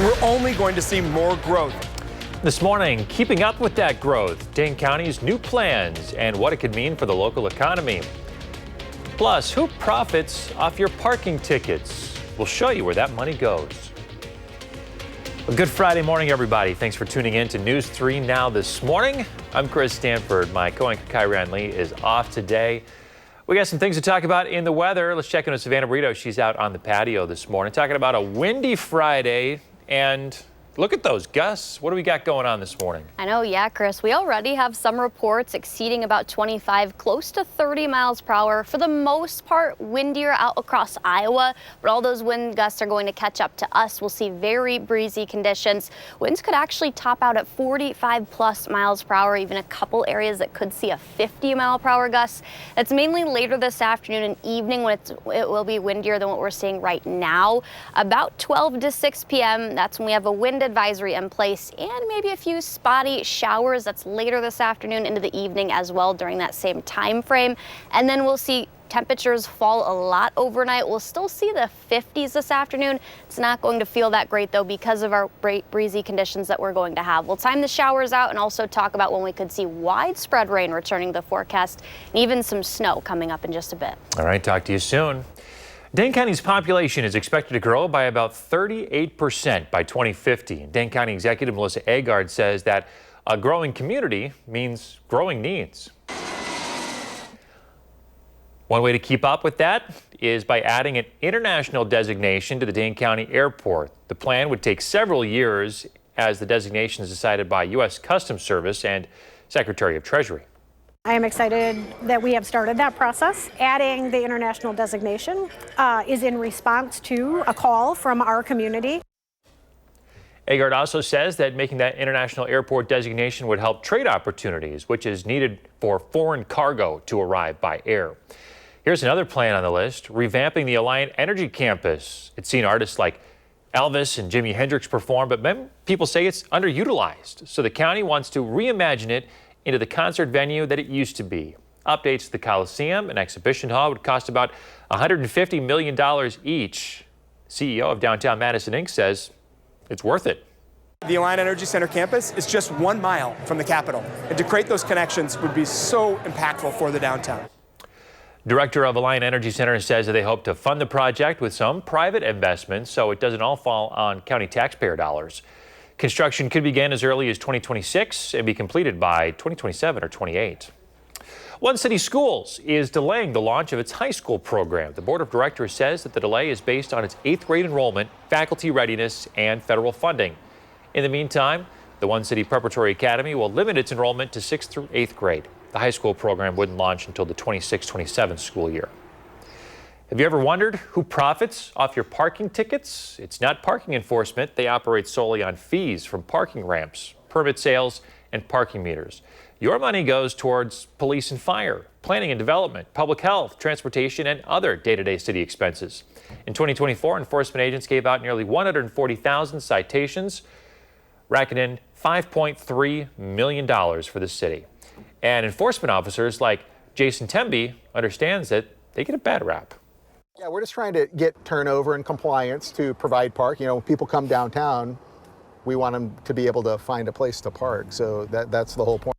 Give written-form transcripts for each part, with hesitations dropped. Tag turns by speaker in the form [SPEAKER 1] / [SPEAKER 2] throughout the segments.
[SPEAKER 1] and we're only going to see more growth.
[SPEAKER 2] This morning, keeping up with that growth, Dane County's new plans and what it could mean for the local economy. Plus, who profits off your parking tickets? We'll show you where that money goes. Well, good Friday morning, everybody. Thanks for tuning in to News 3 Now this morning. I'm Chris Stanford. My co-anchor Kyran Lee is off today. We got some things to talk about in the weather. Let's check in with Savannah Brito. She's out on the patio this morning talking about a windy Friday, and look at those gusts. What do we got going on this morning?
[SPEAKER 3] I know, yeah, Chris. We already have some reports exceeding about 25, close to 30 miles per hour. For the most part, windier out across Iowa, but all those wind gusts are going to catch up to us. We'll see very breezy conditions. Winds could actually top out at 45 plus miles per hour, even a couple areas that could see a 50 mile per hour gust. That's mainly later this afternoon and evening when it will be windier than what we're seeing right now. About 12 to 6 p.m., that's when we have a wind advisory in place and maybe a few spotty showers. That's later this afternoon into the evening as well during that same time frame. And then we'll see temperatures fall a lot overnight. We'll still see the 50s this afternoon. It's not going to feel that great though because of our breezy conditions that we're going to have. We'll time the showers out and also talk about when we could see widespread rain returning to the forecast and even some snow coming up in just a bit.
[SPEAKER 2] All right, talk to you soon. Dane County's population is expected to grow by about 38% by 2050. Dane County Executive Melissa Agard says that a growing community means growing needs. One way to keep up with that is by adding an international designation to the Dane County Airport. The plan would take several years as the designation is decided by U.S. Customs Service and Secretary of Treasury.
[SPEAKER 4] I am excited that we have started that process. Adding the international designation is in response to a call from our community.
[SPEAKER 2] Agard also says that making that international airport designation would help trade opportunities, which is needed for foreign cargo to arrive by air. Here's another plan on the list, revamping the Alliant Energy campus. It's seen artists like Elvis and Jimi Hendrix perform, but many people say it's underutilized. So the county wants to reimagine it into the concert venue that it used to be. Updates to the Coliseum and Exhibition Hall would cost about $150 million each. CEO of Downtown Madison Inc. says it's worth it.
[SPEAKER 1] The Alliant Energy Center campus is just 1 mile from the Capitol, and to create those connections would be so impactful for the downtown.
[SPEAKER 2] Director of Alliant Energy Center says that they hope to fund the project with some private investments so it doesn't all fall on county taxpayer dollars. Construction could begin as early as 2026 and be completed by 2027 or 28. One City Schools is delaying the launch of its high school program. The board of directors says that the delay is based on its 8th grade enrollment, faculty readiness, and federal funding. In the meantime, the One City Preparatory Academy will limit its enrollment to 6th through 8th grade. The high school program wouldn't launch until the 26-27 school year. Have you ever wondered who profits off your parking tickets? It's not parking enforcement. They operate solely on fees from parking ramps, permit sales, and parking meters. Your money goes towards police and fire, planning and development, public health, transportation, and other day-to-day city expenses. In 2024, enforcement agents gave out nearly 140,000 citations, racking in $5.3 million for the city. And enforcement officers like Jason Temby understands that they get a bad rap.
[SPEAKER 5] Yeah, we're just trying to get turnover and compliance to provide park. You know, when people come downtown, we want them to be able to find a place to park. So that's the whole point.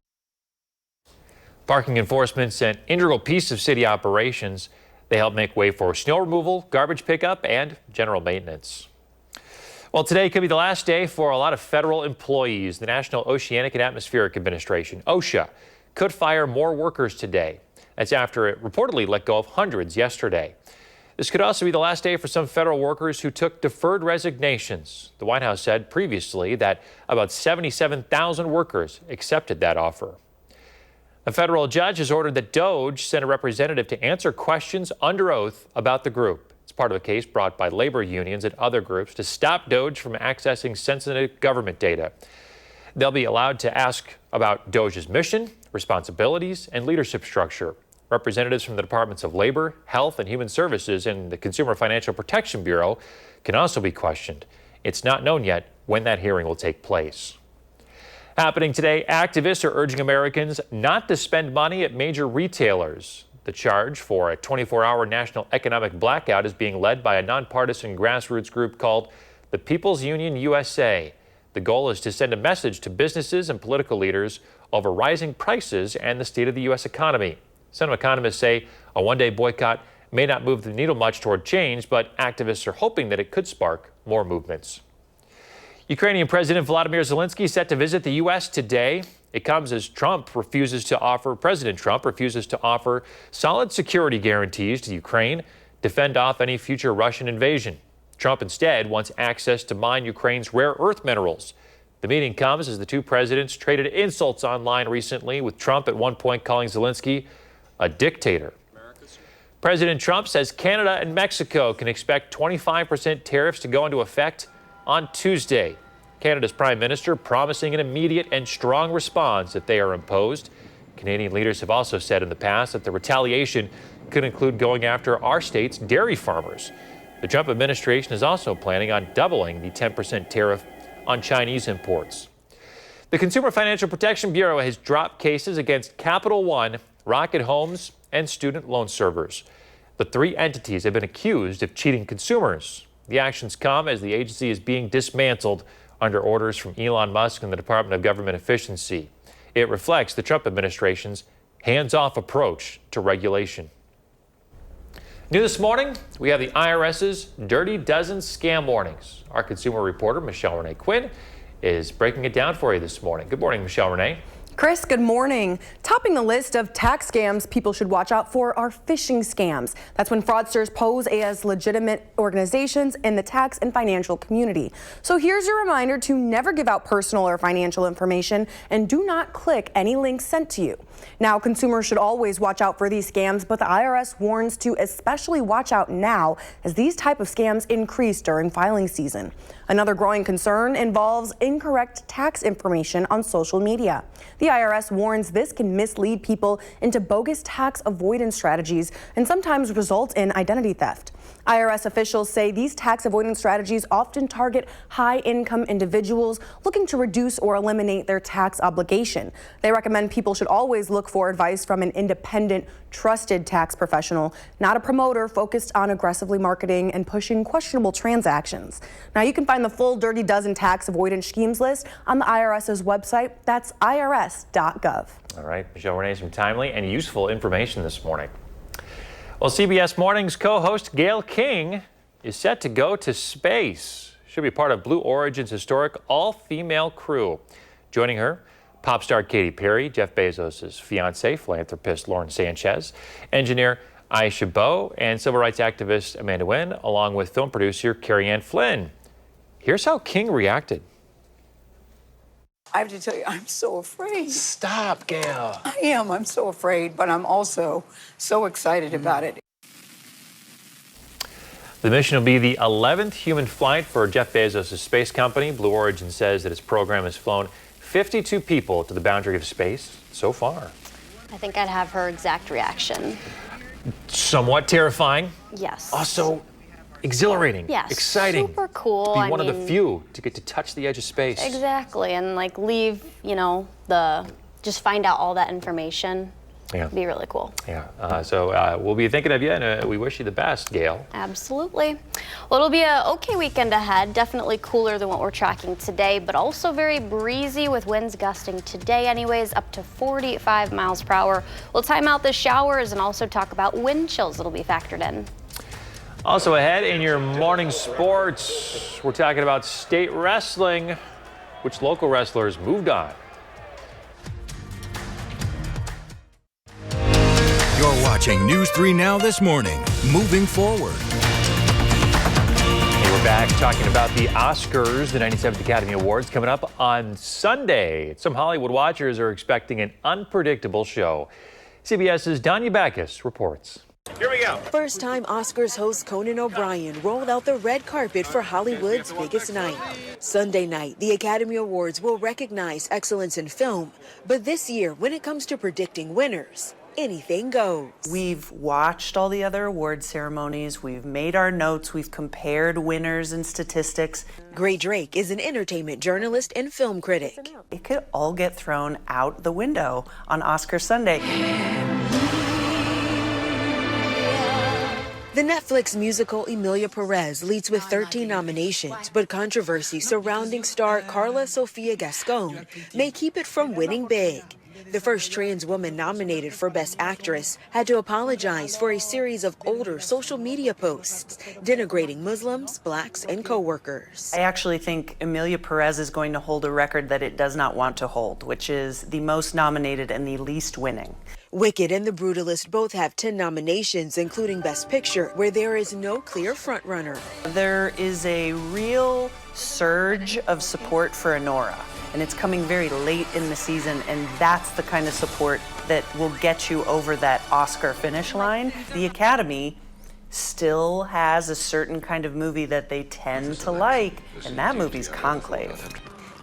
[SPEAKER 2] Parking enforcement's an integral piece of city operations. They help make way for snow removal, garbage pickup, and general maintenance. Well, today could be the last day for a lot of federal employees. The National Oceanic and Atmospheric Administration, OSHA, could fire more workers today. That's after it reportedly let go of hundreds yesterday. This could also be the last day for some federal workers who took deferred resignations. The White House said previously that about 77,000 workers accepted that offer. A federal judge has ordered that DOGE send a representative to answer questions under oath about the group. It's part of a case brought by labor unions and other groups to stop DOGE from accessing sensitive government data. They'll be allowed to ask about DOGE's mission, responsibilities, and leadership structure. Representatives from the Departments of Labor, Health and Human Services and the Consumer Financial Protection Bureau can also be questioned. It's not known yet when that hearing will take place. Happening today, activists are urging Americans not to spend money at major retailers. The charge for a 24-hour national economic blackout is being led by a nonpartisan grassroots group called the People's Union USA. The goal is to send a message to businesses and political leaders over rising prices and the state of the U.S. economy. Some economists say a one-day boycott may not move the needle much toward change, but activists are hoping that it could spark more movements. Ukrainian President Volodymyr Zelensky set to visit the U.S. today. It comes as President Trump refuses to offer solid security guarantees to Ukraine to fend off any future Russian invasion. Trump instead wants access to mine Ukraine's rare earth minerals. The meeting comes as the two presidents traded insults online recently, with Trump at one point calling Zelensky a dictator. President Trump says Canada and Mexico can expect 25% tariffs to go into effect on Tuesday. Canada's Prime Minister promising an immediate and strong response if they are imposed. Canadian leaders have also said in the past that the retaliation could include going after our state's dairy farmers. The Trump administration is also planning on doubling the 10% tariff on Chinese imports. The Consumer Financial Protection Bureau has dropped cases against Capital One, Rocket Homes, and student loan servers. The three entities have been accused of cheating consumers. The actions come as the agency is being dismantled under orders from Elon Musk and the Department of Government Efficiency. It reflects the Trump administration's hands-off approach to regulation. New this morning, we have the IRS's Dirty Dozen scam warnings. Our consumer reporter, Michelle Renee Quinn, is breaking it down for you this morning. Good morning, Michelle Renee.
[SPEAKER 6] Chris, good morning. Topping the list of tax scams people should watch out for are phishing scams. That's when fraudsters pose as legitimate organizations in the tax and financial community. So here's your reminder to never give out personal or financial information and do not click any links sent to you. Now, consumers should always watch out for these scams, but the IRS warns to especially watch out now as these type of scams increase during filing season. Another growing concern involves incorrect tax information on social media. The IRS warns this can mislead people into bogus tax avoidance strategies and sometimes result in identity theft. IRS officials say these tax avoidance strategies often target high-income individuals looking to reduce or eliminate their tax obligation. They recommend people should always look for advice from an independent, trusted tax professional, not a promoter focused on aggressively marketing and pushing questionable transactions. Now, you can find the full Dirty Dozen tax avoidance schemes list on the IRS's website. That's irs.gov.
[SPEAKER 2] All right, Michelle Renee, some timely and useful information this morning. Well, CBS Morning's co-host Gayle King is set to go to space. She'll be part of Blue Origin's historic all-female crew. Joining her, pop star Katy Perry, Jeff Bezos' fiancée, philanthropist Lauren Sanchez, engineer Aisha Bowe, and civil rights activist Amanda Nguyen, along with film producer Carrie Ann Flynn. Here's how King reacted.
[SPEAKER 7] I have to tell you, I'm so afraid.
[SPEAKER 2] Stop, Gayle.
[SPEAKER 7] I am. I'm so afraid, but I'm also so excited about it.
[SPEAKER 2] The mission will be the 11th human flight for Jeff Bezos' space company. Blue Origin says that its program has flown 52 people to the boundary of space so far.
[SPEAKER 3] I think I'd have her exact reaction.
[SPEAKER 2] Somewhat terrifying.
[SPEAKER 3] Yes.
[SPEAKER 2] Also exhilarating.
[SPEAKER 3] Yes.
[SPEAKER 2] Exciting.
[SPEAKER 3] Super cool.
[SPEAKER 2] Be one of the few to get to touch the edge of space.
[SPEAKER 3] Exactly. And like leave, just find out all that information.
[SPEAKER 2] Yeah.
[SPEAKER 3] Be really cool.
[SPEAKER 2] Yeah. So we'll be thinking of you, and we wish you the best, Gayle.
[SPEAKER 3] Absolutely. Well, it'll be an okay weekend ahead. Definitely cooler than what we're tracking today, but also very breezy with winds gusting today anyways, up to 45 miles per hour. We'll time out the showers and also talk about wind chills that'll be factored in.
[SPEAKER 2] Also ahead in your morning sports, we're talking about state wrestling, which local wrestlers moved on.
[SPEAKER 8] You're watching News 3 Now this morning, moving forward.
[SPEAKER 2] Hey, we're back talking about the Oscars, the 97th Academy Awards, coming up on Sunday. Some Hollywood watchers are expecting an unpredictable show. CBS's Danya Backus reports.
[SPEAKER 9] Here we go.
[SPEAKER 10] First-time Oscars host Conan O'Brien rolled out the red carpet for Hollywood's biggest night. Sunday night, the Academy Awards will recognize excellence in film, but this year, when it comes to predicting winners, anything goes.
[SPEAKER 11] We've watched all the other award ceremonies, we've made our notes, we've compared winners and statistics.
[SPEAKER 10] Gray Drake is an entertainment journalist and film critic.
[SPEAKER 11] It could all get thrown out the window on Oscar Sunday.
[SPEAKER 10] The Netflix musical Emilia Perez leads with 13 nominations, but controversy surrounding star Carla Sofia Gascon may keep it from winning big. The first trans woman nominated for Best Actress had to apologize for a series of older social media posts denigrating Muslims, blacks, and co-workers.
[SPEAKER 11] I actually think Emilia Perez is going to hold a record that it does not want to hold, which is the most nominated and the least winning.
[SPEAKER 10] Wicked and The Brutalist both have 10 nominations, including Best Picture, where there is no clear frontrunner.
[SPEAKER 11] There is a real surge of support for Anora, and it's coming very late in the season, and that's the kind of support that will get you over that Oscar finish line. The Academy still has a certain kind of movie that they tend to like, and that movie's Conclave.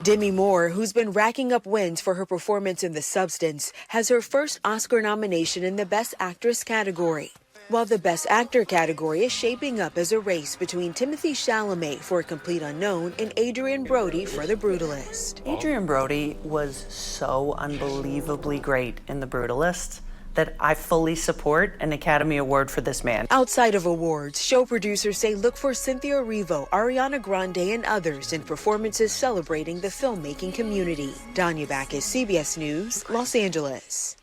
[SPEAKER 10] Demi Moore, who's been racking up wins for her performance in The Substance, has her first Oscar nomination in the Best Actress category, while the Best Actor category is shaping up as a race between Timothée Chalamet for A Complete Unknown and Adrien Brody for The Brutalist.
[SPEAKER 11] Adrien Brody was so unbelievably great in The Brutalist that I fully support an Academy Award for this man.
[SPEAKER 10] Outside of awards, show producers say look for Cynthia Erivo, Ariana Grande, and others in performances celebrating the filmmaking community. Danya Backus, CBS News, Los Angeles.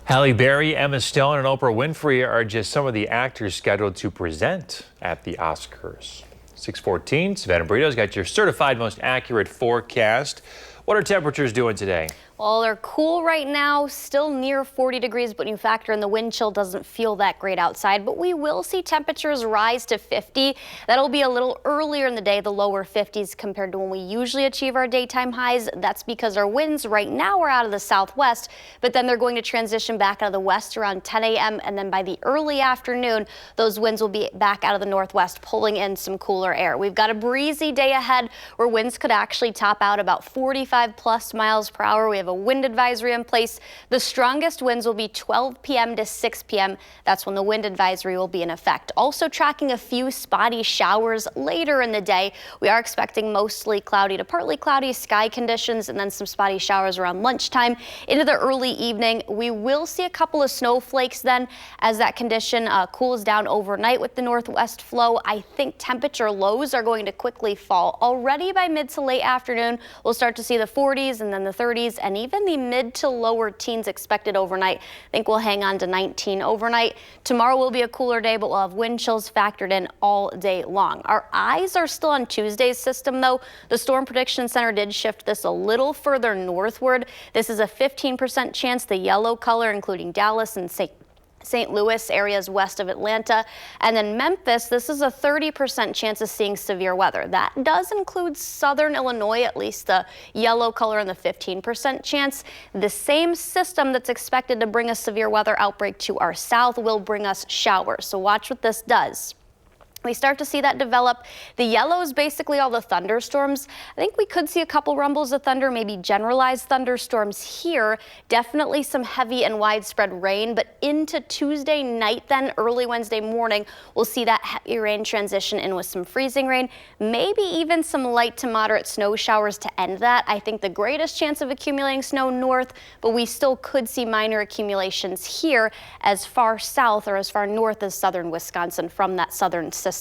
[SPEAKER 2] Halle Berry, Emma Stone, and Oprah Winfrey are just some of the actors scheduled to present at the Oscars. 6:14, Savannah Burrito's got your certified most accurate forecast. What are temperatures doing today?
[SPEAKER 3] Well, they're cool right now, still near 40 degrees, but when you factor in the wind chill, doesn't feel that great outside. But we will see temperatures rise to 50. That'll be a little earlier in the day, the lower 50s compared to when we usually achieve our daytime highs. That's because our winds right now are out of the southwest, but then they're going to transition back out of the west around 10 a.m. And then by the early afternoon, those winds will be back out of the northwest, pulling in some cooler air. We've got a breezy day ahead where winds could actually top out about 45 plus miles per hour. We have a wind advisory in place. The strongest winds will be 12 p.m. to 6 p.m. That's when the wind advisory will be in effect. Also tracking a few spotty showers later in the day. We are expecting mostly cloudy to partly cloudy sky conditions and then some spotty showers around lunchtime into the early evening. We will see a couple of snowflakes then as that condition cools down overnight with the northwest flow. I think temperature lows are going to quickly fall. Already by mid to late afternoon, we'll start to see the 40s and then the 30s and even the mid to lower teens expected overnight. I think we'll hang on to 19 overnight. Tomorrow will be a cooler day, but we'll have wind chills factored in all day long. Our eyes are still on Tuesday's system, though. The Storm Prediction Center did shift this a little further northward. This is a 15% chance, the yellow color, including Dallas and St. Louis, areas west of Atlanta, and then Memphis, this is a 30% chance of seeing severe weather. That does include southern Illinois, at least the yellow color and the 15% chance. The same system that's expected to bring a severe weather outbreak to our south will bring us showers. So watch what this does. We start to see that develop. The yellow is basically all the thunderstorms. I think we could see a couple rumbles of thunder, maybe generalized thunderstorms here. Definitely some heavy and widespread rain, but into Tuesday night, then early Wednesday morning, we'll see that heavy rain transition in with some freezing rain, maybe even some light to moderate snow showers to end that. I think the greatest chance of accumulating snow north, but we still could see minor accumulations here as far south or as far north as southern Wisconsin from that southern system.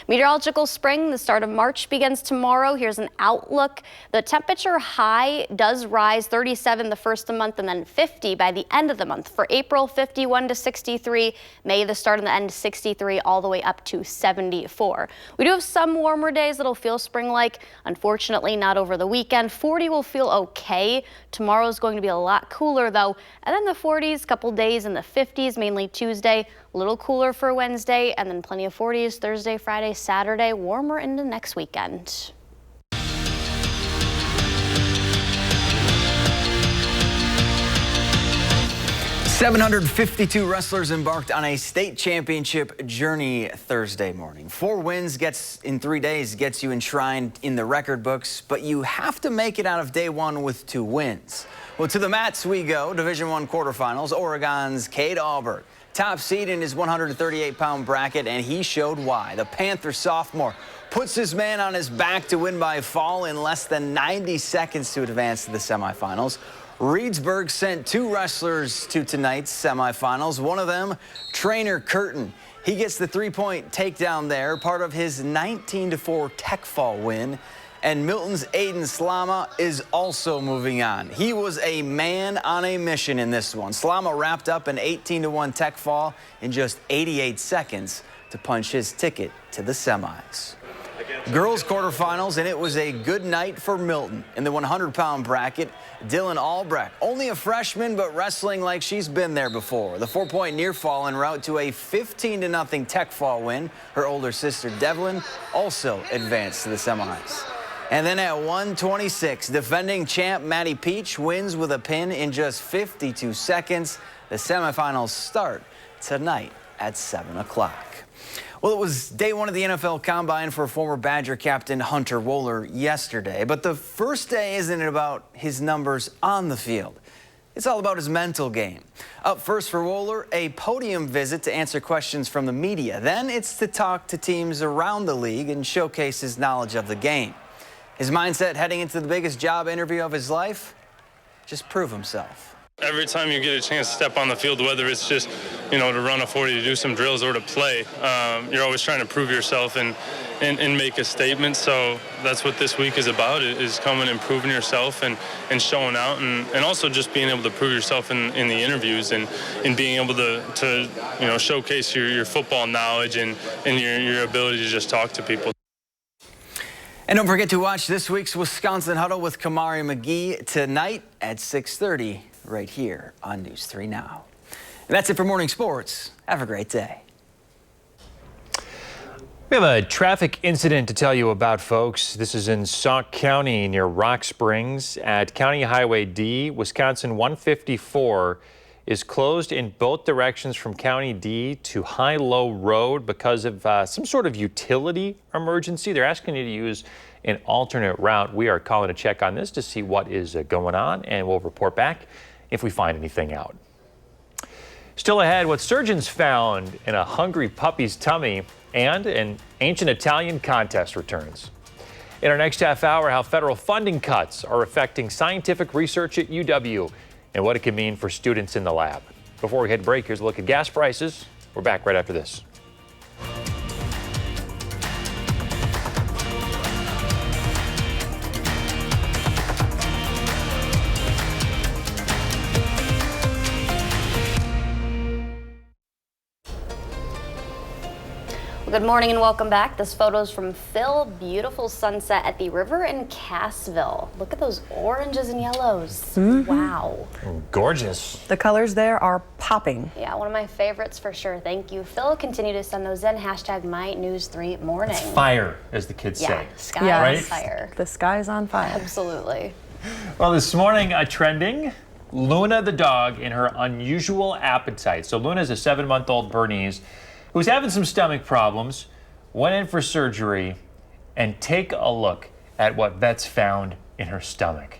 [SPEAKER 3] Meteorological spring, the start of March begins tomorrow. Here's an outlook. The temperature high does rise 37 the first of the month and then 50 by the end of the month. For April, 51 to 63. May, the start and the end, 63 all the way up to 74. We do have some warmer days that'll feel spring-like. Unfortunately, not over the weekend. 40 will feel okay. Tomorrow's going to be a lot cooler though. And then the 40s, couple days in the 50s, mainly Tuesday. A little cooler for Wednesday, and then plenty of 40s Thursday, Friday, Saturday, warmer into next weekend.
[SPEAKER 9] $752 wrestlers embarked on a state championship journey Thursday morning. 4 wins in 3 days gets you enshrined in the record books, but you have to make it out of day 1 with 2 wins. Well, to the mats we go. Division I quarterfinals, Oregon's Cade Ahlberg. Top seed in his 138-pound bracket, and he showed why. The Panther sophomore puts his man on his back to win by fall in less than 90 seconds to advance to the semifinals. Reedsburg sent 2 wrestlers to tonight's semifinals. One of them, trainer Curtin. He gets the three-point takedown there, part of his 19-4 tech fall win. And Milton's Aiden Slama is also moving on. He was a man on a mission in this one. Slama wrapped up an 18-1 tech fall in just 88 seconds to punch his ticket to the semis. Girls quarterfinals, and it was a good night for Milton. In the 100-pound bracket, Dylan Albrecht, only a freshman, but wrestling like she's been there before. The 4-point near fall en route to a 15-0 tech fall win. Her older sister, Devlin, also advanced to the semis. And then at 126, defending champ Maddie Peach wins with a pin in just 52 seconds. The semifinals start tonight at 7 o'clock. Well, it was day one of the NFL Combine for former Badger captain Hunter Wohler yesterday. But the first day isn't about his numbers on the field. It's all about his mental game. Up first for Wohler, a podium visit to answer questions from the media. Then it's to talk to teams around the league and showcase his knowledge of the game. His mindset heading into the biggest job interview of his life? Just prove himself.
[SPEAKER 12] Every time you get a chance to step on the field, whether it's just, to run a 40, to do some drills, or to play, you're always trying to prove yourself and make a statement. So that's what this week is about, is coming and proving yourself and showing out, and also just being able to prove yourself in the interviews and being able to showcase your football knowledge and your ability to just talk to people.
[SPEAKER 9] And don't forget to watch this week's Wisconsin Huddle with Kamari McGee tonight at 6:30 right here on News 3 Now. And that's it for morning sports. Have a great day.
[SPEAKER 2] We have a traffic incident to tell you about, folks. This is in Sauk County near Rock Springs at County Highway D. Wisconsin 154 is closed in both directions from County D to High-Low Road because of some sort of utility emergency. They're asking you to use an alternate route. We are calling to check on this to see what is going on, and we'll report back if we find anything out. Still ahead, what surgeons found in a hungry puppy's tummy, and an ancient Italian contest returns. In our next half hour, how federal funding cuts are affecting scientific research at UW and what it can mean for students in the lab. Before we hit break, here's a look at gas prices. We're back right after this.
[SPEAKER 3] Good morning and welcome back. This photo is from Phil. Beautiful sunset at the river in Cassville. Look at those oranges and yellows. Wow.
[SPEAKER 2] Gorgeous.
[SPEAKER 6] The colors there are popping.
[SPEAKER 3] Yeah, one of my favorites for sure. Thank you, Phil. Continue to send those in. Hashtag MyNews3Morning.
[SPEAKER 2] It's fire, as the kids say.
[SPEAKER 3] Sky
[SPEAKER 2] right?
[SPEAKER 3] on fire.
[SPEAKER 6] The sky's on fire.
[SPEAKER 3] Absolutely.
[SPEAKER 2] Well, this morning, trending, Luna the dog and her unusual appetite. So Luna is a 7-month-old Bernese who's having some stomach problems, went in for surgery, and take a look at what vets found in her stomach.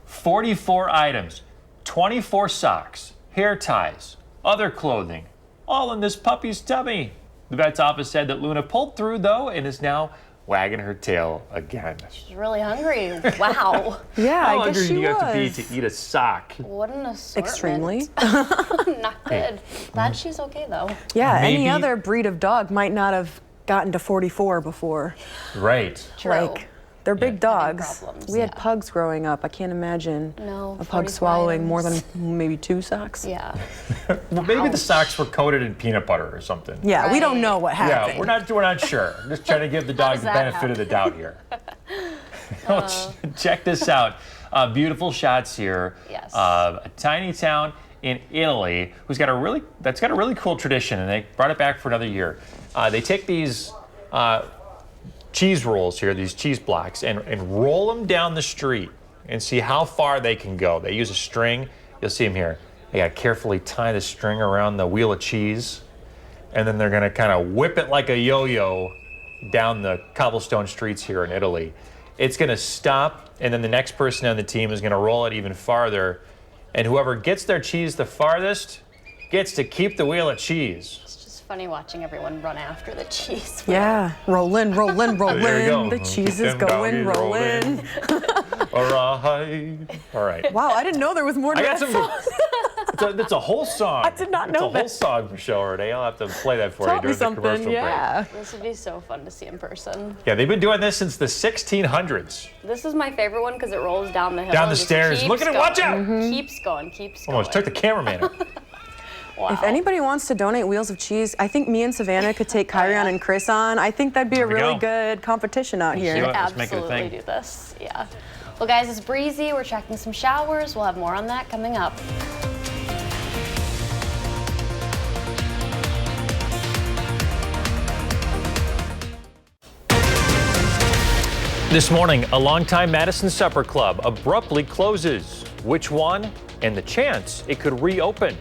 [SPEAKER 2] 44 items, 24 socks, hair ties, other clothing, all in this puppy's tummy. The vet's office said that Luna pulled through, though, and is now wagging her tail again.
[SPEAKER 3] She's really hungry. Wow.
[SPEAKER 6] Yeah,
[SPEAKER 2] How
[SPEAKER 6] I guess
[SPEAKER 2] hungry
[SPEAKER 6] she
[SPEAKER 2] do you
[SPEAKER 6] was.
[SPEAKER 2] have to be to eat a sock?
[SPEAKER 3] What an assortment.
[SPEAKER 6] Extremely.
[SPEAKER 3] Not good. Glad she's okay, though.
[SPEAKER 6] Yeah,
[SPEAKER 2] Maybe.
[SPEAKER 6] any other breed of dog might not have gotten to 44 before.
[SPEAKER 2] Right.
[SPEAKER 3] True.
[SPEAKER 6] Like, they're big dogs.
[SPEAKER 3] problems,
[SPEAKER 6] We had
[SPEAKER 3] yeah.
[SPEAKER 6] pugs growing up. I can't imagine
[SPEAKER 3] No,
[SPEAKER 6] a pug
[SPEAKER 3] 44
[SPEAKER 6] swallowing more than
[SPEAKER 3] items.
[SPEAKER 6] maybe 2 socks.
[SPEAKER 3] Yeah.
[SPEAKER 2] Well, maybe the
[SPEAKER 3] Ouch.
[SPEAKER 2] socks were coated in peanut butter or something.
[SPEAKER 6] Yeah, we don't
[SPEAKER 3] Right.
[SPEAKER 6] know what happened.
[SPEAKER 2] Yeah, we're not sure. I'm just trying to give the dog
[SPEAKER 3] does
[SPEAKER 2] the
[SPEAKER 3] that
[SPEAKER 2] benefit of the doubt here. Check this out. Beautiful shots here.
[SPEAKER 3] Yes.
[SPEAKER 2] A tiny town in Italy that's got a really cool tradition, and they brought it back for another year. They take these cheese rolls here, these cheese blocks, and roll them down the street and see how far they can go. They use a string. You'll see them here. They got to carefully tie the string around the wheel of cheese, and then they're going to kind of whip it like a yo-yo down the cobblestone streets here in Italy. It's going to stop, and then the next person on the team is going to roll it even farther, and whoever gets their cheese the farthest gets to keep the wheel of cheese.
[SPEAKER 3] It's just funny watching everyone run after the cheese.
[SPEAKER 6] Yeah, rolling, rolling, rolling.
[SPEAKER 2] There you go.
[SPEAKER 6] The cheese is
[SPEAKER 2] Keep them
[SPEAKER 6] going,
[SPEAKER 2] doggies
[SPEAKER 6] rolling.
[SPEAKER 2] All right. All right.
[SPEAKER 6] Wow, I didn't know there was more to
[SPEAKER 2] I got
[SPEAKER 6] that
[SPEAKER 2] some.
[SPEAKER 6] song.
[SPEAKER 2] That's a whole song.
[SPEAKER 6] I did not know
[SPEAKER 2] It's a whole song, Michelle Renee. I'll have to play that for you
[SPEAKER 6] Taught me
[SPEAKER 2] during the commercial
[SPEAKER 6] something, yeah.
[SPEAKER 3] This would be so fun to see in person.
[SPEAKER 2] break. Yeah, they've been doing this since the 1600s.
[SPEAKER 3] This is my favorite one because it rolls down the hill.
[SPEAKER 2] Down the
[SPEAKER 3] and just
[SPEAKER 2] stairs.
[SPEAKER 3] keeps
[SPEAKER 2] Look at it,
[SPEAKER 3] going.
[SPEAKER 2] watch out!
[SPEAKER 3] Keeps going, keeps going.
[SPEAKER 2] Almost took the cameraman out.
[SPEAKER 3] Wow.
[SPEAKER 6] If anybody wants to donate wheels of cheese, I think me and Savannah could take Kyrian and Chris on. I think that'd be a
[SPEAKER 2] There we
[SPEAKER 6] really
[SPEAKER 2] go.
[SPEAKER 6] good competition out here.
[SPEAKER 2] Let's make it a
[SPEAKER 3] Absolutely
[SPEAKER 2] thing.
[SPEAKER 3] do this, yeah. Well, guys, it's breezy. We're checking some showers. We'll have more on that coming up.
[SPEAKER 2] This morning, a longtime Madison supper club abruptly closes. Which one? And the chance it could reopen.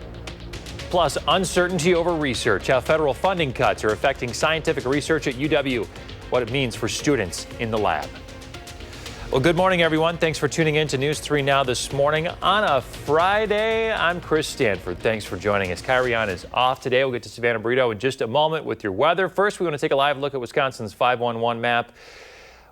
[SPEAKER 2] Plus, uncertainty over research, how federal funding cuts are affecting scientific research at UW, what it means for students in the lab. Well, good morning, everyone. Thanks for tuning in to News 3 Now this morning on a Friday. I'm Chris Stanford. Thanks for joining us. Kyrian is off today. We'll get to Savannah Brito in just a moment with your weather. First, we want to take a live look at Wisconsin's 511 map.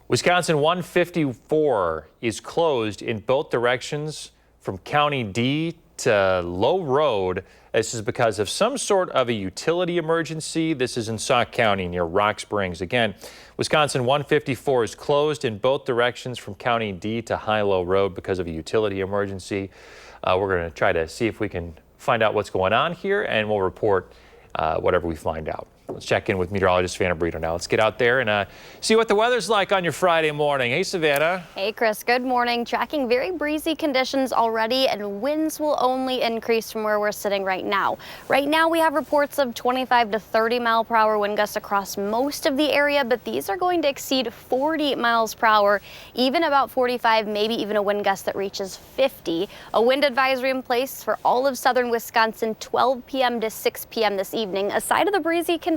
[SPEAKER 2] Wisconsin 154 is closed in both directions from County D to Low Road. This is because of some sort of a utility emergency. This is in Sauk County near Rock Springs. Again, Wisconsin 154 is closed in both directions from County D to High-Low Road because of a utility emergency. We're going to try to see if we can find out what's going on here, and we'll report whatever we find out. Let's check in with meteorologist Savannah Brito now. Let's get out there and see what the weather's like on your Friday morning. Hey, Savannah.
[SPEAKER 3] Hey, Chris. Good morning. Tracking very breezy conditions already, and winds will only increase from where we're sitting right now. Right now, we have reports of 25 to 30 mile per hour wind gusts across most of the area, but these are going to exceed 40 miles per hour, even about 45, maybe even a wind gust that reaches 50. A wind advisory in place for all of southern Wisconsin, 12 p.m. to 6 p.m. this evening. Aside of the breezy conditions,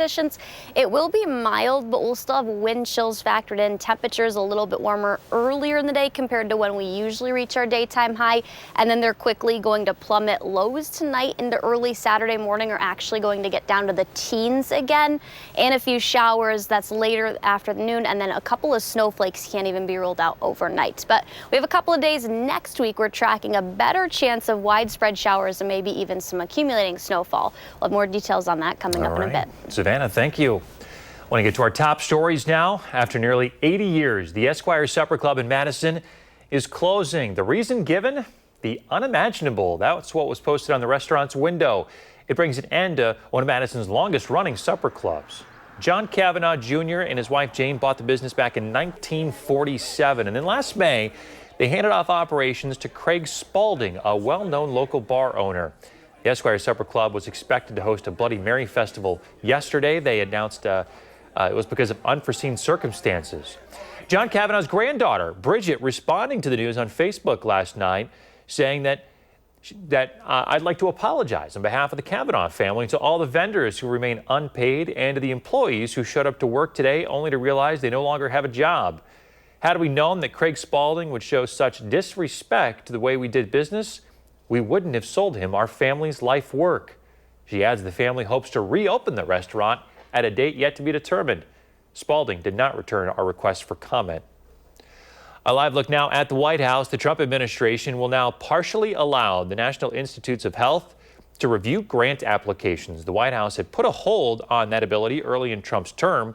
[SPEAKER 3] it will be mild, but we'll still have wind chills factored in. Temperatures a little bit warmer earlier in the day compared to when we usually reach our daytime high, and then they're quickly going to plummet. Lows tonight into early Saturday morning are actually going to get down to the teens again, and a few showers that's later afternoon, and then a couple of snowflakes can't even be ruled out overnight. But we have a couple of days next week. We're tracking a better chance of widespread showers and maybe even some accumulating snowfall. We'll have more details on that coming up in a bit.
[SPEAKER 2] Savannah, thank you. I want to get to our top stories now. After nearly 80 years, the Esquire Supper Club in Madison is closing. The reason given? The unimaginable. That's what was posted on the restaurant's window. It brings an end to one of Madison's longest running supper clubs. John Kavanaugh Jr. and his wife Jane bought the business back in 1947. And then last May, they handed off operations to Craig Spalding, a well-known local bar owner. The Esquire Supper Club was expected to host a Bloody Mary festival yesterday. They announced it was because of unforeseen circumstances. John Kavanaugh's granddaughter, Bridget, responding to the news on Facebook last night, saying that I'd like to apologize on behalf of the Kavanaugh family to all the vendors who remain unpaid and to the employees who showed up to work today only to realize they no longer have a job. Had we known that Craig Spalding would show such disrespect to the way we did business, we wouldn't have sold him our family's life work. She adds the family hopes to reopen the restaurant at a date yet to be determined. Spalding did not return our request for comment. A live look now at the White House. The Trump administration will now partially allow the National Institutes of Health to review grant applications. The White House had put a hold on that ability early in Trump's term.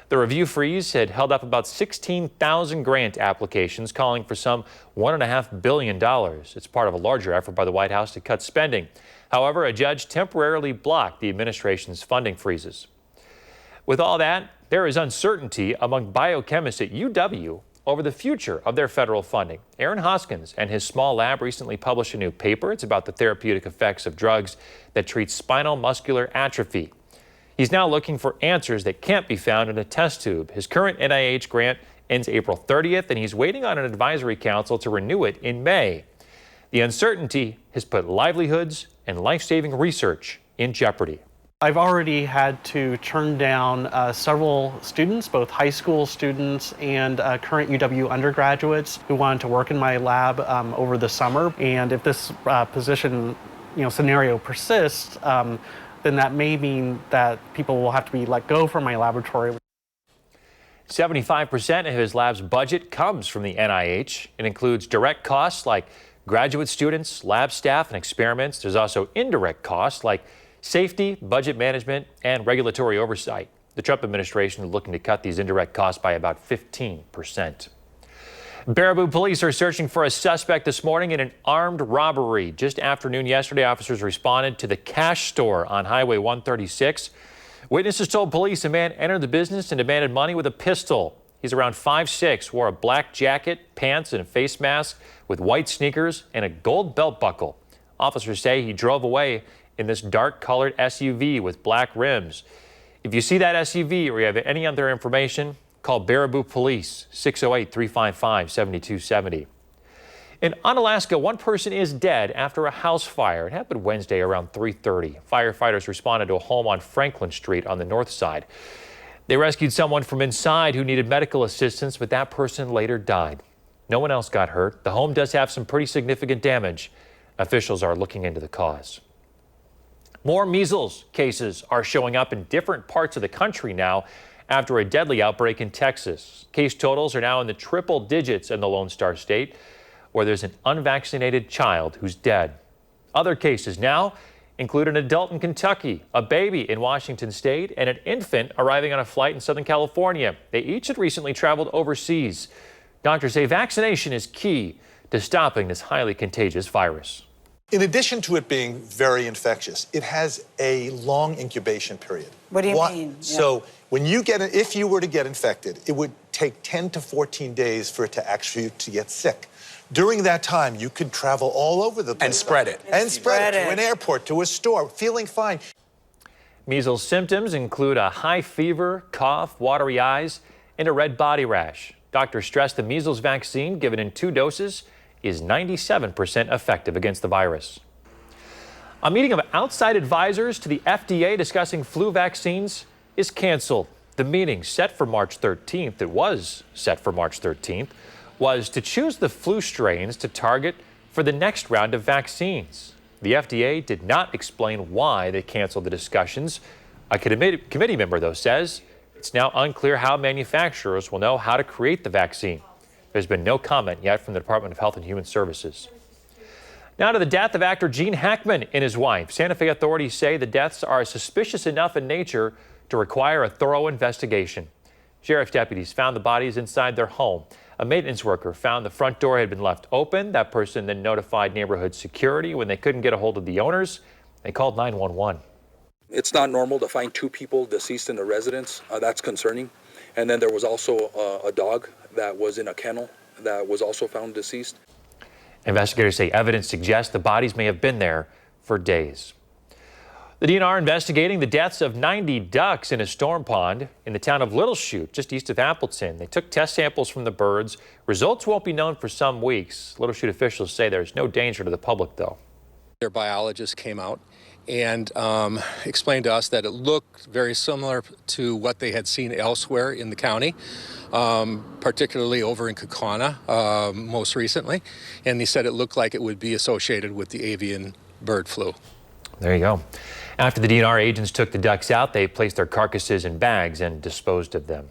[SPEAKER 2] The review freeze had held up about 16,000 grant applications, calling for some $1.5 billion. It's part of a larger effort by the White House to cut spending. However, a judge temporarily blocked the administration's funding freezes. With all that, there is uncertainty among biochemists at UW over the future of their federal funding. Aaron Hoskins and his small lab recently published a new paper. It's about the therapeutic effects of drugs that treat spinal muscular atrophy. He's now looking for answers that can't be found in a test tube. His current NIH grant ends April 30th, and he's waiting on an advisory council to renew it in May. The uncertainty has put livelihoods and life-saving research in jeopardy.
[SPEAKER 13] I've already had to turn down several students, both high school students and current UW undergraduates who wanted to work in my lab over the summer. And if this position, scenario persists, then that may mean that people will have to be let go from my laboratory.
[SPEAKER 2] 75% of his lab's budget comes from the NIH. It includes direct costs like graduate students, lab staff, and experiments. There's also indirect costs like safety, budget management, and regulatory oversight. The Trump administration is looking to cut these indirect costs by about 15%. Baraboo police are searching for a suspect this morning in an armed robbery. Just after noon yesterday, officers responded to the cash store on Highway 136. Witnesses told police a man entered the business and demanded money with a pistol. He's around 5'6", wore a black jacket, pants, and a face mask with white sneakers and a gold belt buckle. Officers say he drove away in this dark-colored SUV with black rims. If you see that SUV or you have any other information, call Baraboo Police, 608-355-7270. In Unalaska, one person is dead after a house fire. It happened Wednesday around 3:30. Firefighters responded to a home on Franklin Street on the north side. They rescued someone from inside who needed medical assistance, but that person later died. No one else got hurt. The home does have some pretty significant damage. Officials are looking into the cause. More measles cases are showing up in different parts of the country now after a deadly outbreak in Texas. Case totals are now in the triple digits in the Lone Star State, where there's an unvaccinated child who's dead. Other cases now include an adult in Kentucky, a baby in Washington State, and an infant arriving on a flight in Southern California. They each had recently traveled overseas. Doctors say vaccination is key to stopping this highly contagious virus.
[SPEAKER 14] In addition to it being very infectious, it has a long incubation period.
[SPEAKER 7] What do you mean?
[SPEAKER 14] So when you if you were to get infected, it would take 10 to 14 days for it to actually get sick. During that time, you could travel all over the place.
[SPEAKER 1] And spread it.
[SPEAKER 14] And spread it to an airport, to a store, feeling fine.
[SPEAKER 2] Measles symptoms include a high fever, cough, watery eyes, and a red body rash. Doctors stress the measles vaccine, given in 2 doses, is 97% effective against the virus. A meeting of outside advisors to the FDA discussing flu vaccines is canceled. The meeting set for March 13th, was to choose the flu strains to target for the next round of vaccines. The FDA did not explain why they canceled the discussions. A committee member, though, says it's now unclear how manufacturers will know how to create the vaccine. There's been no comment yet from the Department of Health and Human Services. Now to the death of actor Gene Hackman and his wife. Santa Fe authorities say the deaths are suspicious enough in nature to require a thorough investigation. Sheriff's deputies found the bodies inside their home. A maintenance worker found the front door had been left open. That person then notified neighborhood security. When they couldn't get a hold of the owners, they called 911.
[SPEAKER 15] It's not normal to find 2 people deceased in a residence. That's concerning. And then there was also a dog that was in a kennel that was also found deceased.
[SPEAKER 2] Investigators say evidence suggests the bodies may have been there for days. The DNR investigating the deaths of 90 ducks in a storm pond in the town of Little Chute, just east of Appleton. They took test samples from the birds. Results won't be known for some weeks. Little Chute officials say there's no danger to the public, though.
[SPEAKER 16] Their biologist came out and explained to us that it looked very similar to what they had seen elsewhere in the county, particularly over in Kaukauna most recently. And he said it looked like it would be associated with the avian bird flu.
[SPEAKER 2] There you go. After the DNR agents took the ducks out, they placed their carcasses in bags and disposed of them.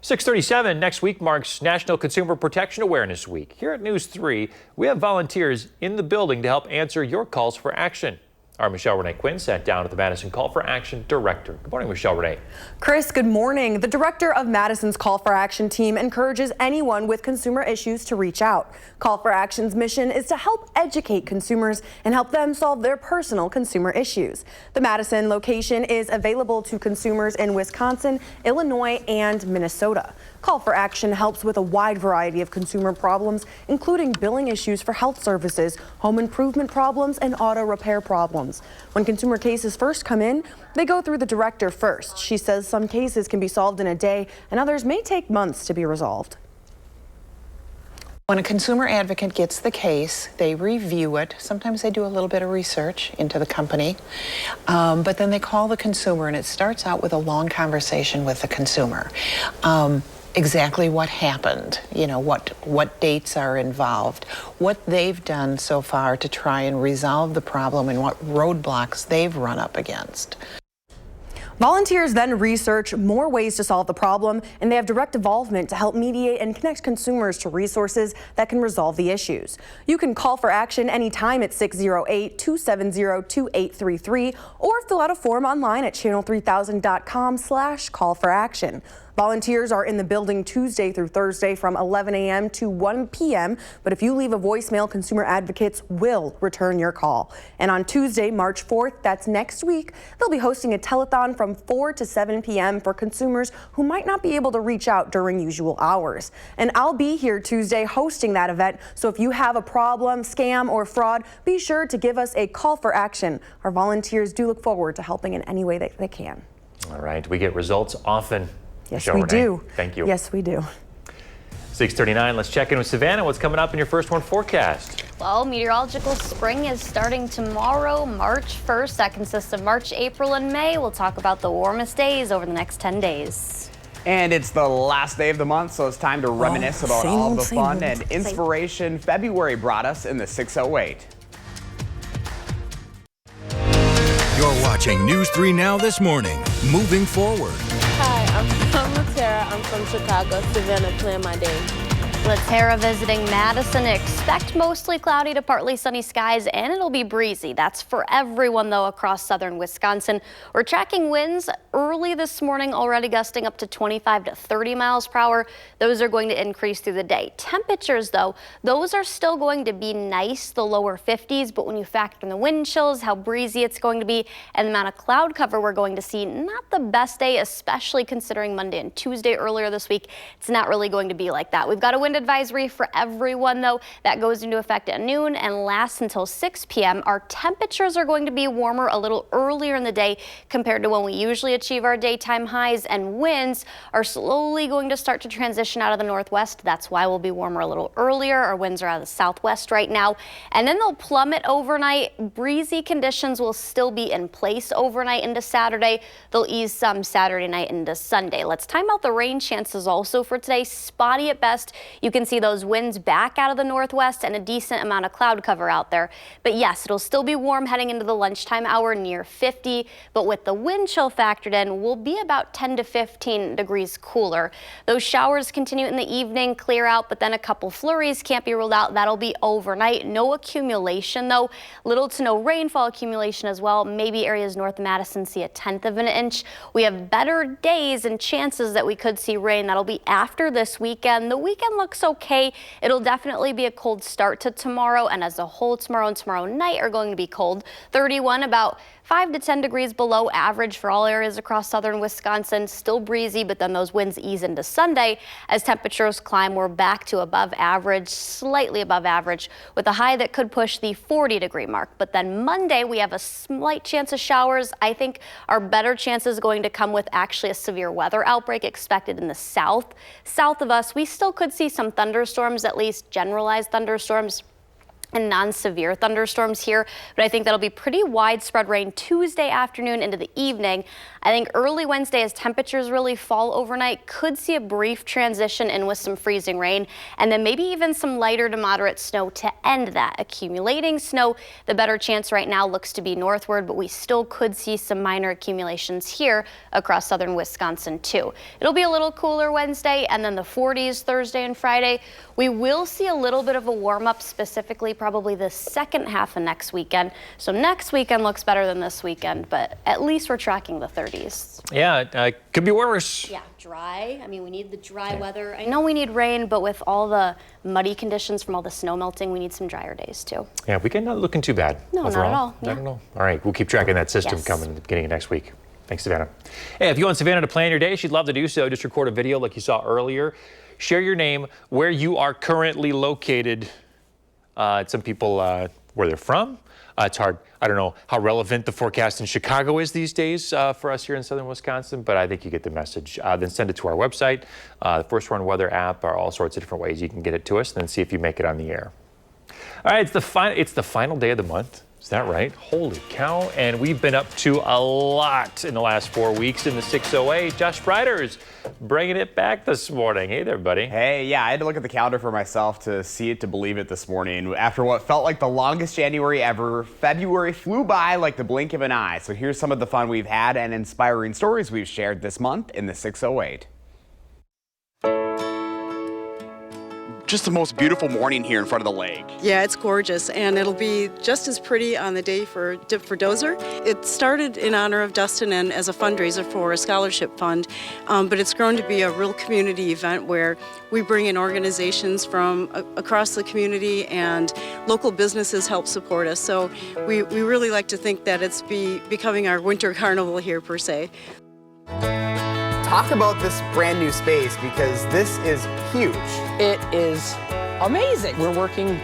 [SPEAKER 2] 6:37 next week marks National Consumer Protection Awareness Week. Here at News 3, we have volunteers in the building to help answer your calls for action. Our Michelle Renee Quinn sat down with the Madison Call for Action director. Good morning, Michelle Renee.
[SPEAKER 6] Chris, good morning. The director of Madison's Call for Action team encourages anyone with consumer issues to reach out. Call for Action's mission is to help educate consumers and help them solve their personal consumer issues. The Madison location is available to consumers in Wisconsin, Illinois, and Minnesota. Call for Action helps with a wide variety of consumer problems, including billing issues for health services, home improvement problems, and auto repair problems. When consumer cases first come in, they go through the director first. She says some cases can be solved in a day and others may take months to be resolved.
[SPEAKER 17] When a consumer advocate gets the case, they review it. Sometimes they do a little bit of research into the company, but then they call the consumer, and it starts out with a long conversation with the consumer. Exactly what happened, what dates are involved, what they've done so far to try and resolve the problem, and what roadblocks they've run up against.
[SPEAKER 6] Volunteers then research more ways to solve the problem, and they have direct involvement to help mediate and connect consumers to resources that can resolve the issues. You can call for action anytime at 608-270-2833 or fill out a form online at channel3000.com/call-for-action. Volunteers are in the building Tuesday through Thursday from 11 a.m. to 1 p.m. But if you leave a voicemail, consumer advocates will return your call. And on Tuesday, March 4th, that's next week, they'll be hosting a telethon from 4 to 7 p.m. for consumers who might not be able to reach out during usual hours. And I'll be here Tuesday hosting that event. So if you have a problem, scam, or fraud, be sure to give us a call for action. Our volunteers do look forward to helping in any way that they can.
[SPEAKER 2] All right, we get results often.
[SPEAKER 6] Yes,
[SPEAKER 2] Michelle
[SPEAKER 6] we
[SPEAKER 2] Renee,
[SPEAKER 6] do.
[SPEAKER 2] Thank you.
[SPEAKER 6] Yes, we do.
[SPEAKER 2] 6:39. Let's check in with Savannah. What's coming up in your first one forecast?
[SPEAKER 3] Well, meteorological spring is starting tomorrow, March 1st. That consists of March, April, and May. We'll talk about the warmest days over the next 10 days.
[SPEAKER 18] And it's the last day of the month, so it's time to reminisce about all the fun and inspiration February brought us in the 608.
[SPEAKER 8] You're watching News 3 Now this morning. Moving forward.
[SPEAKER 19] Hi, I'm Latera. I'm from Chicago. Savannah, plan my day.
[SPEAKER 3] Latera visiting Madison. Expect mostly cloudy to partly sunny skies, and it'll be breezy. That's for everyone, though, across southern Wisconsin. We're tracking winds early this morning, already gusting up to 25 to 30 miles per hour. Those are going to increase through the day. Temperatures, though, those are still going to be nice, the lower 50s, but when you factor in the wind chills, how breezy it's going to be, and the amount of cloud cover we're going to see, not the best day, especially considering Monday and Tuesday earlier this week. It's not really going to be like that. We've got a wind advisory for everyone, though. That goes into effect at noon and lasts until 6 p.m. Our temperatures are going to be warmer a little earlier in the day compared to when we usually achieve our daytime highs, and winds are slowly going to start to transition out of the northwest. That's why we'll be warmer a little earlier. Our winds are out of the southwest right now, and then they'll plummet overnight. Breezy conditions will still be in place overnight into Saturday. They'll ease some Saturday night into Sunday. Let's time out the rain chances also for today. Spotty at best. You can see those winds back out of the northwest and a decent amount of cloud cover out there. But yes, it'll still be warm heading into the lunchtime hour, near 50. But with the wind chill factored in, we'll be about 10 to 15 degrees cooler. Those showers continue in the evening, clear out, but then a couple flurries can't be ruled out. That'll be overnight. No accumulation, though. Little to no rainfall accumulation as well. Maybe areas north of Madison see a 1/10 of an inch. We have better days and chances that we could see rain. That'll be after this weekend. The weekend looks okay. It'll definitely be a cold start to tomorrow, and as a whole, tomorrow and tomorrow night are going to be cold. 31, about 5 to 10 degrees below average for all areas across southern Wisconsin. Still breezy, but then those winds ease into Sunday as temperatures climb. We're back to above average, slightly above average, with a high that could push the 40-degree mark. But then Monday, we have a slight chance of showers. I think our better chance is going to come with actually a severe weather outbreak expected in the south. South of us, we still could see some thunderstorms, at least generalized thunderstorms and non-severe thunderstorms here, but I think that'll be pretty widespread rain Tuesday afternoon into the evening. I think early Wednesday, as temperatures really fall overnight, could see a brief transition in with some freezing rain, and then maybe even some lighter to moderate snow to end that. Accumulating snow, the better chance right now looks to be northward, but we still could see some minor accumulations here across southern Wisconsin too. It'll be a little cooler Wednesday, and then the 40s Thursday and Friday. We will see a little bit of a warm-up, specifically probably the second half of next weekend. So next weekend looks better than this weekend, but at least we're tracking the 30s.
[SPEAKER 2] Yeah, could be worse.
[SPEAKER 3] Yeah, dry. I mean, we need the dry weather. I know we need rain, but with all the muddy conditions from all the snow melting, we need some drier days too.
[SPEAKER 2] Yeah, weekend not looking too bad.
[SPEAKER 3] No,
[SPEAKER 2] overall.
[SPEAKER 3] not at all.
[SPEAKER 2] Not at all. All right, we'll keep tracking that system coming at the beginning of next week. Thanks, Savannah. Hey, if you want Savannah to plan your day, she'd love to do so. Just record a video like you saw earlier. Share your name, where you are currently located. Some people where they're from. It's hard. I don't know how relevant the forecast in Chicago is these days for us here in southern Wisconsin, but I think you get the message. Then send it to our website, the First Warn Weather app, or all sorts of different ways you can get it to us, and then see if you make it on the air. All right, it's the final day of the month. Is that right? Holy cow. And we've been up to a lot in the last 4 weeks in the 608. Josh Briders bringing it back this morning. Hey there, buddy.
[SPEAKER 18] Hey, yeah, I had to look at the calendar for myself to see it, to believe it this morning. After what felt like the longest January ever, February flew by like the blink of an eye. So here's some of the fun we've had and inspiring stories we've shared this month in the 608. Just the most beautiful morning here in front of the lake.
[SPEAKER 20] Yeah, it's gorgeous, and it'll be just as pretty on the day for Dozer. It started in honor of Dustin and as a fundraiser for a scholarship fund, but it's grown to be a real community event where we bring in organizations from across the community, and local businesses help support us. So we really like to think that it's becoming our winter carnival here, per se.
[SPEAKER 18] Talk about this brand new space, because this is huge.
[SPEAKER 21] It is amazing. We're working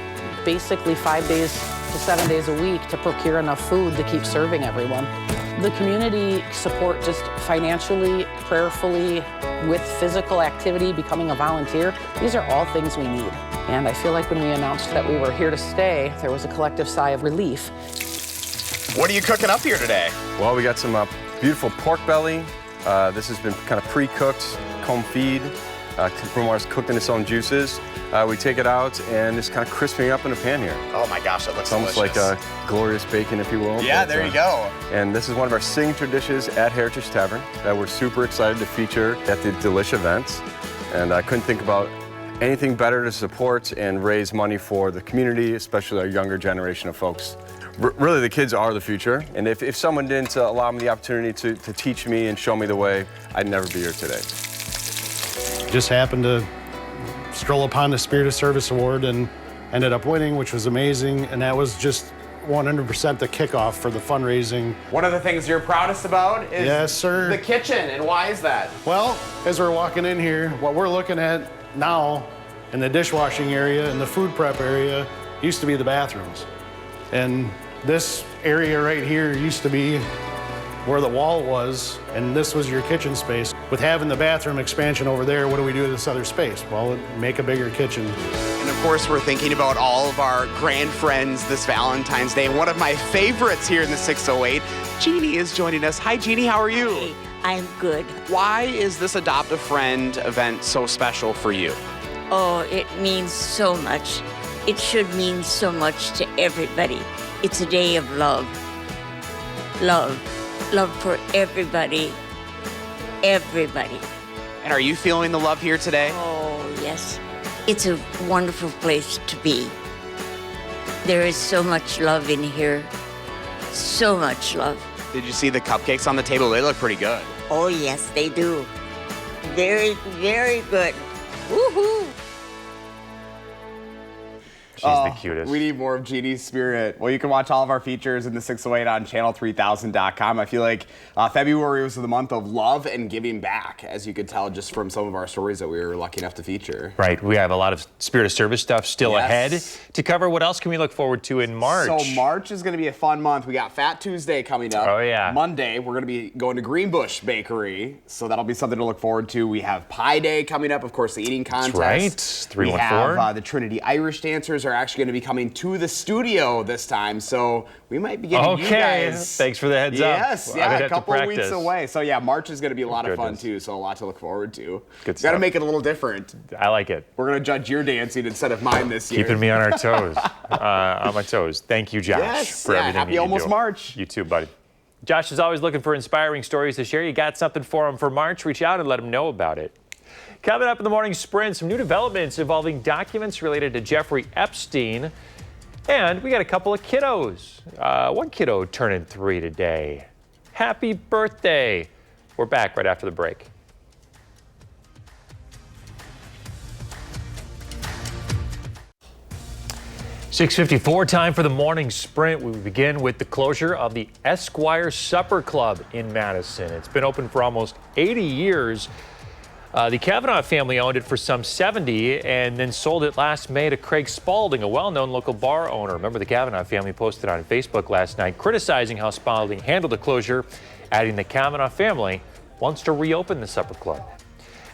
[SPEAKER 21] basically 5 days to 7 days a week to procure enough food to keep serving everyone. The community support, just financially, prayerfully, with physical activity, becoming a volunteer, these are all things we need. And I feel like when we announced that we were here to stay, there was a collective sigh of relief.
[SPEAKER 18] What are you cooking up here today?
[SPEAKER 22] Well, we got some beautiful pork belly. This has been kind of pre-cooked, confit. Brumoir's cooked in its own juices. We take it out and it's kind of crisping up in a pan here.
[SPEAKER 18] Oh my gosh, that looks
[SPEAKER 22] almost
[SPEAKER 18] delicious.
[SPEAKER 22] like a glorious bacon, if you will.
[SPEAKER 18] Yeah, there you go.
[SPEAKER 22] And this is one of our signature dishes at Heritage Tavern that we're super excited to feature at the Delish events. And I couldn't think about anything better to support and raise money for the community, especially our younger generation of folks. Really, the kids are the future, and if someone didn't allow me the opportunity to teach me and show me the way, I'd never be here today.
[SPEAKER 23] Just happened to stroll upon the Spirit of Service Award and ended up winning, which was amazing, and that was just 100% the kickoff for the fundraising.
[SPEAKER 18] One of the things you're proudest about is
[SPEAKER 23] yes, sir.
[SPEAKER 18] The kitchen, and why is that?
[SPEAKER 23] Well, as we're walking in here, what we're looking at now in the dishwashing area and the food prep area used to be the bathrooms. And this area right here used to be where the wall was, and this was your kitchen space. With having the bathroom expansion over there, what do we do with this other space? Well, make a bigger kitchen.
[SPEAKER 18] And of course, we're thinking about all of our grand friends this Valentine's Day. And one of my favorites here in the 608, Jeannie, is joining us. Hi, Jeannie, how are you?
[SPEAKER 24] Hey, I'm good.
[SPEAKER 18] Why is this Adopt a Friend event so special for you?
[SPEAKER 24] Oh, it means so much. It should mean so much to everybody. It's a day of love. Love. Love for everybody. Everybody.
[SPEAKER 18] And are you feeling the love here today?
[SPEAKER 24] Oh, yes. It's a wonderful place to be. There is so much love in here. So much love.
[SPEAKER 18] Did you see the cupcakes on the table? They look pretty good.
[SPEAKER 24] Oh, yes, they do. Very, very good. Woohoo!
[SPEAKER 2] She's the cutest.
[SPEAKER 18] We need more of Jeannie's spirit. Well, you can watch all of our features in the 608 on channel3000.com. I feel like February was the month of love and giving back, as you could tell just from some of our stories that we were lucky enough to feature.
[SPEAKER 2] Right. We have a lot of Spirit of Service stuff still ahead to cover. What else can we look forward to in March?
[SPEAKER 18] So March is going to be a fun month. We got Fat Tuesday coming up.
[SPEAKER 2] Oh, yeah.
[SPEAKER 18] Monday, we're going to be going to Greenbush Bakery, so that'll be something to look forward to. We have Pie Day coming up, of course, the eating contest.
[SPEAKER 2] That's right. 314.
[SPEAKER 18] We have the Trinity Irish Dancers are actually going to be coming to the studio this time, so we might be getting you guys.
[SPEAKER 2] Thanks for the heads up.
[SPEAKER 18] Yes, yeah, a couple of weeks away. So yeah, March is going to be a lot of fun too, so a lot to look forward to.
[SPEAKER 2] Good stuff.
[SPEAKER 18] Got to make it a little different.
[SPEAKER 2] I like it.
[SPEAKER 18] We're going to judge your dancing instead of mine this year.
[SPEAKER 2] Keeping me on our toes. On my toes. Thank you, Josh, for everything
[SPEAKER 18] happy
[SPEAKER 2] you
[SPEAKER 18] almost
[SPEAKER 2] do.
[SPEAKER 18] March.
[SPEAKER 2] You too, buddy. Josh is always looking for inspiring stories to share. You got something for him for March? Reach out and let him know about it. Coming up in the morning sprint, some new developments involving documents related to Jeffrey Epstein. And we got a couple of kiddos. One kiddo turning 3 today. Happy birthday. We're back right after the break. .654, time for the morning sprint. We begin with the closure of the Esquire Supper Club in Madison. It's been open for almost 80 years. The Kavanaugh family owned it for some 70 and then sold it last May to Craig Spalding, a well-known local bar owner. Remember, the Kavanaugh family posted on Facebook last night criticizing how Spalding handled the closure, adding the Kavanaugh family wants to reopen the supper club.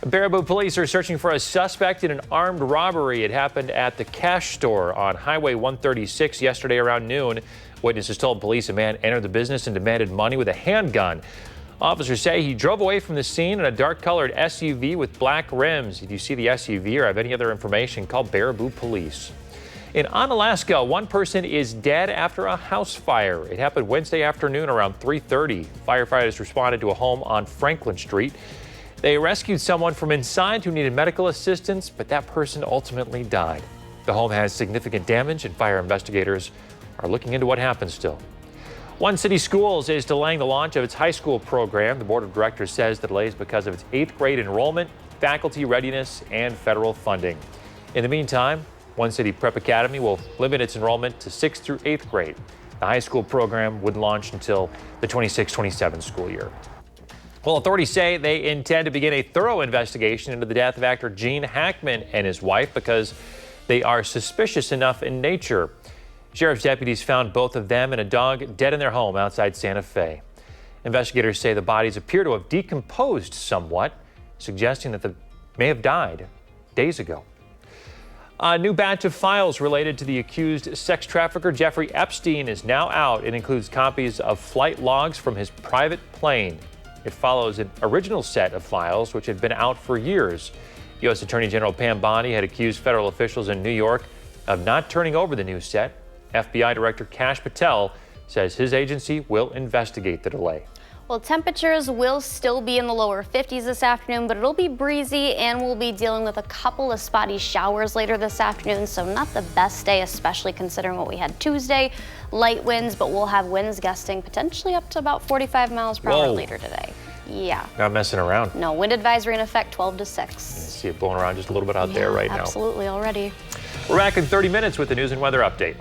[SPEAKER 2] Baraboo police are searching for a suspect in an armed robbery. It happened at the cash store on Highway 136 yesterday around noon. Witnesses told police a man entered the business and demanded money with a handgun. Officers say he drove away from the scene in a dark-colored SUV with black rims. If you see the SUV or have any other information, call Baraboo Police. In Alaska, one person is dead after a house fire. It happened Wednesday afternoon around 3:30. Firefighters responded to a home on Franklin Street. They rescued someone from inside who needed medical assistance, but that person ultimately died. The home has significant damage, and fire investigators are looking into what happened still. One City Schools is delaying the launch of its high school program. The board of directors says the delay is because of its 8th grade enrollment, faculty readiness, and federal funding. In the meantime, One City Prep Academy will limit its enrollment to 6th through 8th grade. The high school program would launch until the 26-27 school year. Well, authorities say they intend to begin a thorough investigation into the death of actor Gene Hackman and his wife because they are suspicious enough in nature. Sheriff's deputies found both of them and a dog dead in their home outside Santa Fe. Investigators say the bodies appear to have decomposed somewhat, suggesting that they may have died days ago. A new batch of files related to the accused sex trafficker Jeffrey Epstein is now out. It includes copies of flight logs from his private plane. It follows an original set of files which had been out for years. U.S. Attorney General Pam Bondi had accused federal officials in New York of not turning over the new set. FBI Director Kash Patel says his agency will investigate the delay.
[SPEAKER 3] Well, temperatures will still be in the lower 50s this afternoon, but it'll be breezy and we'll be dealing with a couple of spotty showers later this afternoon, so not the best day, especially considering what we had Tuesday. Light winds, but we'll have winds gusting potentially up to about 45 miles per hour later today. Yeah.
[SPEAKER 2] Not messing around.
[SPEAKER 3] No, wind advisory in effect 12 to 6.
[SPEAKER 2] You see it blowing around just a little bit out there right now.
[SPEAKER 3] Absolutely, already.
[SPEAKER 2] We're back in 30 minutes with the news and weather update.